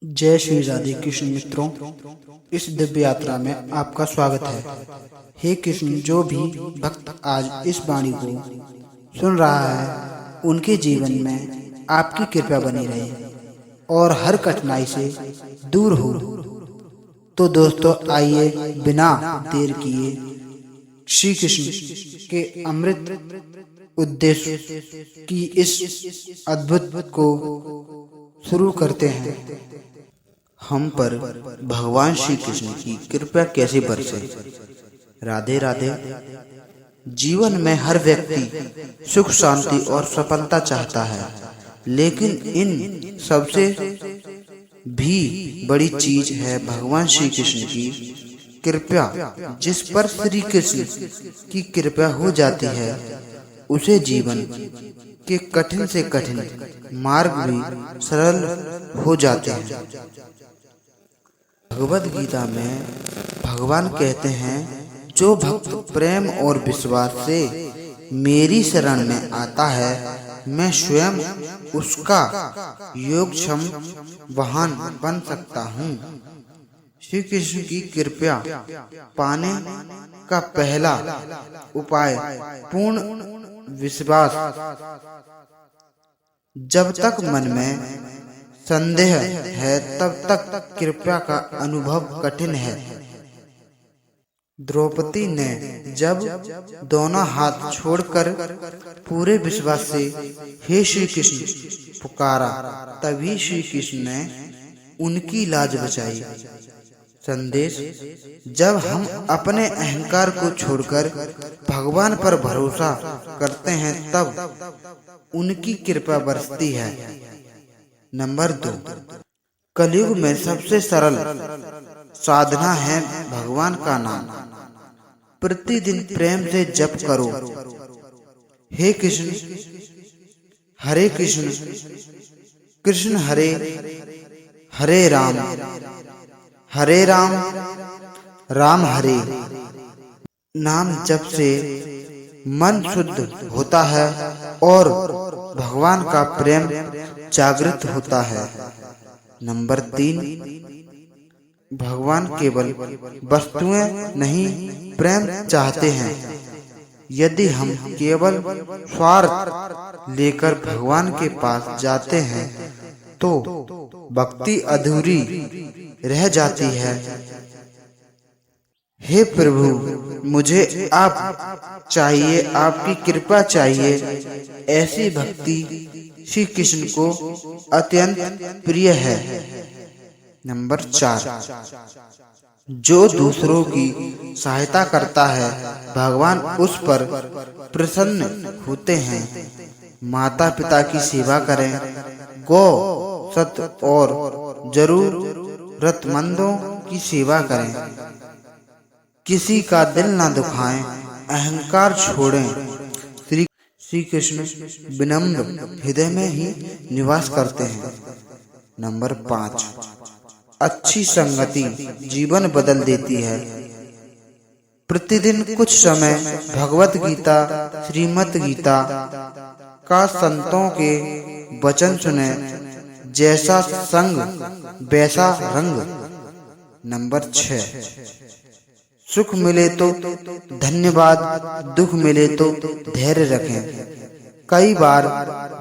जय श्री राधे कृष्ण मित्रों, इस दिव्य यात्रा में आपका स्वागत है। हे कृष्ण, जो भी भक्त आज इस वाणी को सुन रहा है उनके जीवन में आपकी कृपा बनी रहे और हर कठिनाई से दूर हो। तो दोस्तों, आइए बिना देर किए श्री कृष्ण के अमृत उद्देश्य की इस अद्भुत को शुरू करते हैं। हम पर भगवान श्री कृष्ण की कृपा कैसे बरसे। राधे राधे। जीवन में हर व्यक्ति सुख, शांति और सफलता चाहता है, लेकिन इन सबसे भी बड़ी चीज है भगवान श्री कृष्ण की कृपा। जिस पर श्री कृष्ण की कृपा हो जाती है उसे जीवन के कठिन से कठिन मार्ग भी सरल हो जाते हैं। भगवद गीता में भगवान कहते हैं, जो भक्त प्रेम और विश्वास से मेरी शरण में आता है, मैं स्वयं उसका योगक्षम वाहन बन सकता हूँ। श्री कृष्ण की कृपा पाने का पहला उपाय पूर्ण विश्वास। जब तक मन में संदेह है तब तक कृपा का अनुभव कठिन है। द्रौपदी ने जब दोनों हाथ छोड़कर पूरे विश्वास से हे श्री कृष्ण पुकारा, तभी श्री कृष्ण ने उनकी लाज बचाई। संदेश: जब हम अपने अहंकार को छोड़कर भगवान पर भरोसा करते हैं तब उनकी कृपा बरसती है। नंबर 2, कलयुग में सबसे सरल साधना है भगवान का नाम। प्रतिदिन प्रेम से जप करो, हे कृष्ण हरे कृष्ण, कृष्ण हरे हरे राम, हरे राम राम हरे। नाम जप से मन शुद्ध होता है और भगवान का प्रेम जागृत होता है। नंबर 3, भगवान केवल वस्तुएं नहीं प्रेम चाहते हैं। यदि हम केवल स्वार्थ लेकर भगवान के पास जाते हैं तो भक्ति अधूरी रह जाती है। हे प्रभु, मुझे आप चाहिए, आपकी कृपा चाहिए। ऐसी भक्ति श्री कृष्ण को अत्यंत प्रिय है। नंबर 4, जो दूसरों की सहायता करता है भगवान उस पर प्रसन्न होते हैं। माता पिता की सेवा करें, गौ सत और जरूरतमंदों की सेवा करें। किसी का दिल ना दुखाएं, अहंकार छोड़ें। श्री कृष्ण विनम्र हृदय में ही निवास करते हैं। नंबर 5, अच्छी संगति जीवन बदल देती है। प्रतिदिन कुछ समय भगवत गीता, श्रीमद् गीता का संतों के वचन सुने। जैसा संग वैसा रंग। नंबर 6, सुख मिले तो धन्यवाद, दुख मिले तो धैर्य रखें। कई बार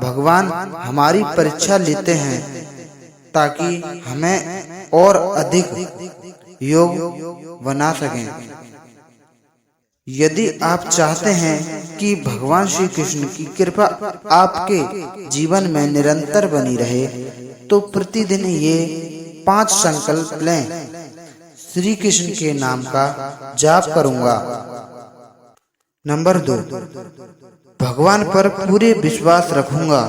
भगवान हमारी परीक्षा लेते हैं ताकि हमें और अधिक योग बना सकें। यदि आप चाहते हैं कि भगवान श्री कृष्ण की कृपा आपके जीवन में निरंतर बनी रहे तो प्रतिदिन ये 5 संकल्प लें। श्री कृष्ण के नाम का जाप करूंगा। नंबर 2, भगवान पर पूरे विश्वास रखूंगा।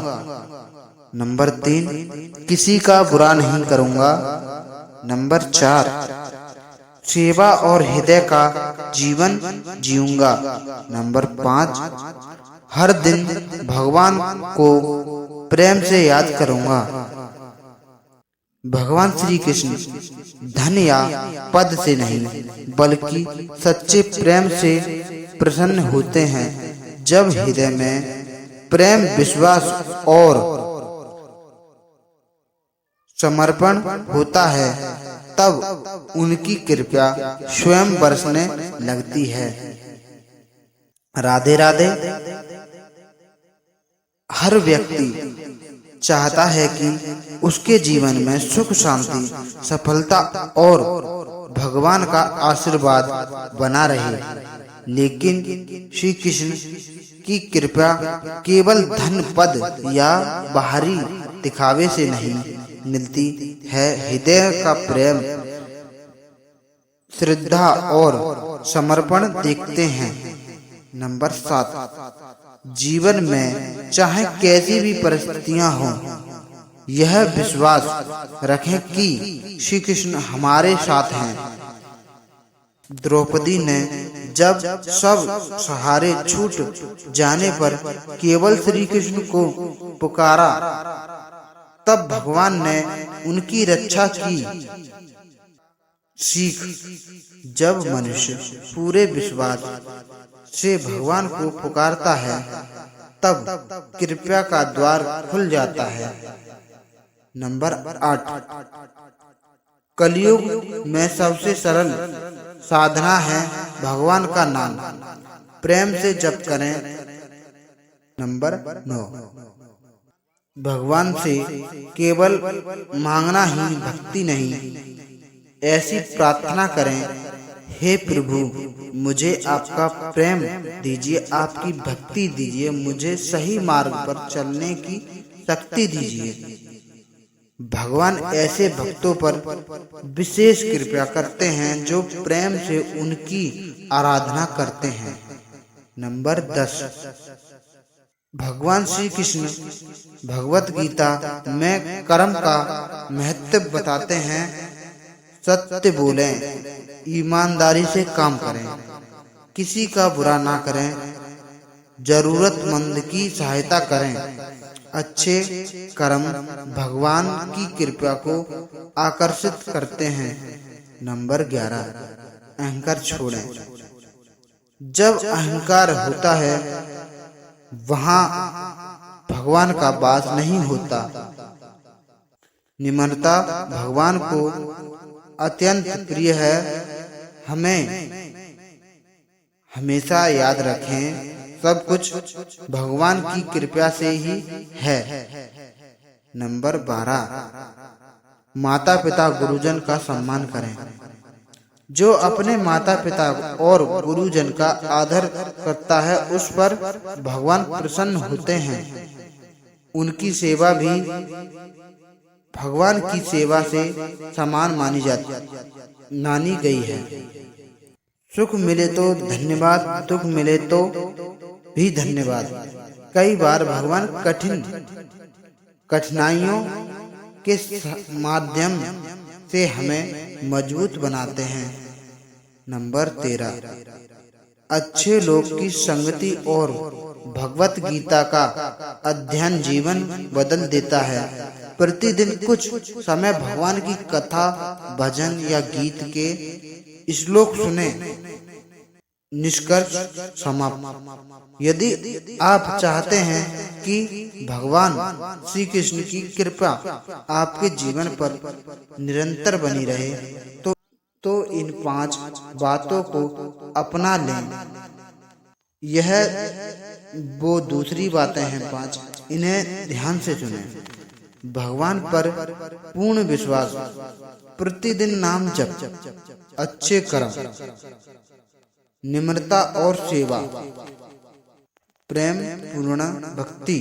नंबर 3, किसी का बुरा नहीं करूंगा। नंबर 4, सेवा और हृदय का जीवन जीऊंगा। नंबर 5, हर दिन भगवान को प्रेम से याद करूंगा। भगवान श्री कृष्ण धन या पद से नहीं बल्कि सच्चे प्रेम से प्रसन्न होते हैं। जब हृदय में प्रेम, विश्वास और समर्पण होता है तब उनकी कृपा स्वयं बरसने लगती है। राधे राधे। हर व्यक्ति चाहता है कि उसके जीवन में सुख शांति सफलता और भगवान का आशीर्वाद बना रहे, लेकिन श्री कृष्ण की कृपा केवल धन पद या बाहरी दिखावे से नहीं मिलती है। हृदय का प्रेम, श्रद्धा और समर्पण देखते हैं। नंबर 7, जीवन में चाहे कैसी भी परिस्थितियां हों, यह विश्वास रखें कि श्री कृष्ण हमारे साथ हैं। द्रौपदी ने जब सब सहारे छूट जाने पर केवल श्री कृष्ण को पुकारा, तब भगवान ने उनकी रक्षा की। सीख, जब मनुष्य पूरे विश्वास से भगवान को पुकारता है तब कृपा का द्वार खुल जाता है। नंबर 8, कलयुग में सबसे सरल साधना है भगवान का नाम प्रेम से जप करें। नंबर 9, भगवान से केवल मांगना ही भक्ति नहीं, ऐसी प्रार्थना करें, हे प्रभु मुझे आपका प्रेम दीजिए, आपकी भक्ति दीजिए, मुझे सही मार्ग पर चलने की शक्ति दीजिए। भगवान ऐसे भक्तों पर विशेष कृपा करते हैं जो प्रेम से उनकी आराधना करते हैं। नंबर 10, भगवान श्री कृष्ण भगवत गीता में कर्म का महत्व बताते हैं। सत्य बोलें, ईमानदारी से काम करें, किसी का बुरा ना करें, जरूरतमंद की सहायता करें। अच्छे कर्म भगवान की कृपा को आकर्षित करते हैं। नंबर 11, अहंकार छोड़ें। जब अहंकार होता है वहां भगवान का वास नहीं होता। निम्रता भगवान को अत्यंत प्रिय है। हमें हमेशा याद रखें, सब कुछ भगवान की कृपा से ही है। नंबर 12, माता पिता गुरुजन का सम्मान करें। जो अपने माता पिता और गुरुजन का आदर करता है उस पर भगवान प्रसन्न होते हैं। उनकी सेवा भी भगवान की सेवा से समान मानी गई है। सुख मिले तो धन्यवाद, दुख मिले तो भी धन्यवाद। कई बार भगवान कठिनाइयों के माध्यम से हमें मजबूत बनाते हैं। नंबर 13, अच्छे लोग की संगति और भगवत गीता का अध्ययन जीवन बदल देता है। प्रतिदिन कुछ समय भगवान की कथा, भजन या गीत के श्लोक सुने। निष्कर्ष समाप्त। यदि आप चाहते हैं कि भगवान श्री कृष्ण की कृपा आपके जीवन पर निरंतर बनी रहे तो इन 5 बातों को अपना लें। यह वो दूसरी बातें हैं 5, इन्हें ध्यान से सुनें। भगवान पर पूर्ण विश्वास, प्रतिदिन नाम जप, अच्छे कर्म, निम्रता और सेवा, प्रेम पूर्ण भक्ति।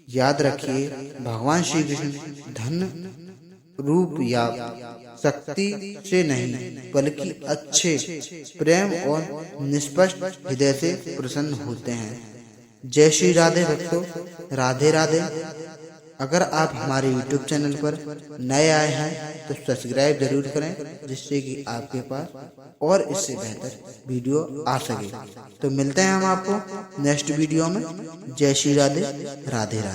याद रखिए, भगवान श्री कृष्ण धन, रूप या शक्ति से नहीं बल्कि अच्छे प्रेम और निष्पक्ष हृदय से प्रसन्न होते हैं। जय श्री राधे भक्तों, राधे राधे। अगर आप हमारे YouTube चैनल पर नए आए हैं तो सब्सक्राइब जरूर करें, जिससे कि आपके पास और इससे बेहतर वीडियो आ सके। तो मिलते हैं हम आपको नेक्स्ट वीडियो में। जय श्री राधे, राधे राधे।